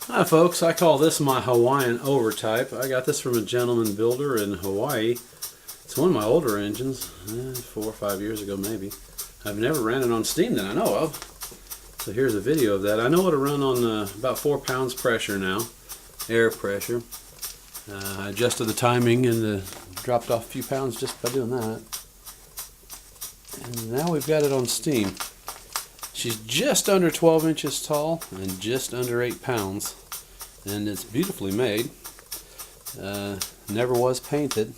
Hi folks, I call this my Hawaiian overtype. I got this from a gentleman builder in Hawaii. It's one of my older engines, 4 or 5 years ago maybe. I've never ran it on steam that I know of. So here's a video of that. I know it'll run on about 4 pounds pressure now, air pressure. I adjusted the timing and dropped off a few pounds just by doing that. And now we've got it on steam. She's just under 12 inches tall and just under 8 pounds, and it's beautifully made. Never was painted,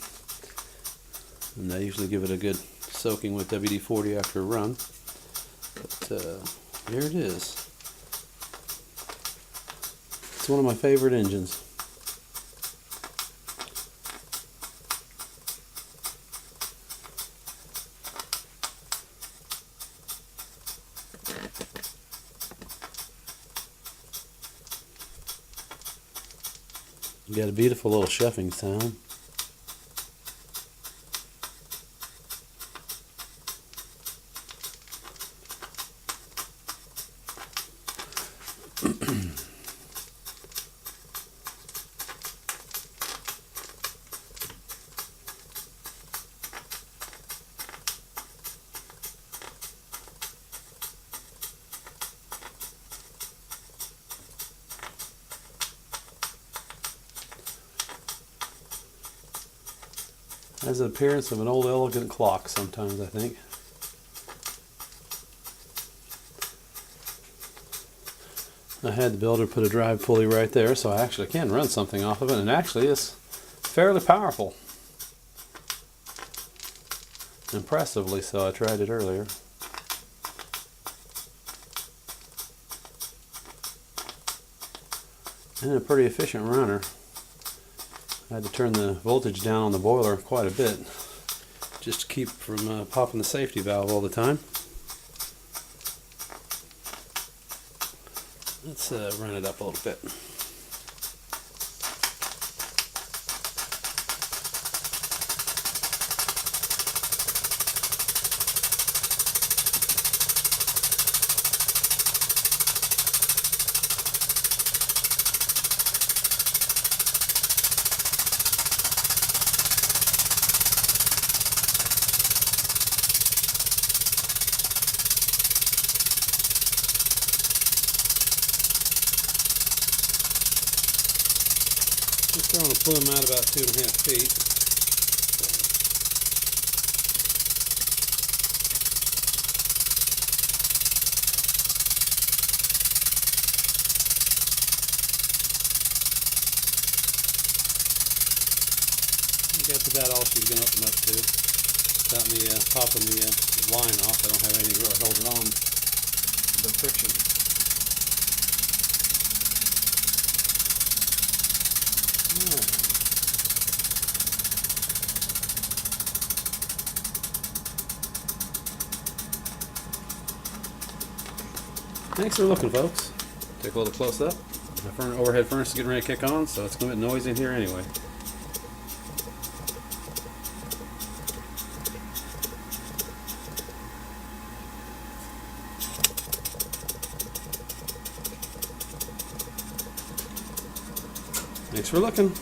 and I usually give it a good soaking with WD-40 after a run. But here it is. It's one of my favorite engines. You got a beautiful little shuffing sound. Has the appearance of an old elegant clock sometimes, I think. I had the builder put a drive pulley right there, so I actually can run something off of it, and actually it's fairly powerful. Impressively so. I tried it earlier. And a pretty efficient runner. I had to turn the voltage down on the boiler quite a bit just to keep from popping the safety valve all the time. Let's run it up a little bit. Just throwing a plume out about 2.5 feet. That's about all she's going to open up to. Without me popping the line off, I don't have anything to really hold it on. The friction. Thanks for looking, folks. Take a little close up. The overhead furnace is getting ready to kick on, so it's going to get noisy in here anyway. Thanks for looking.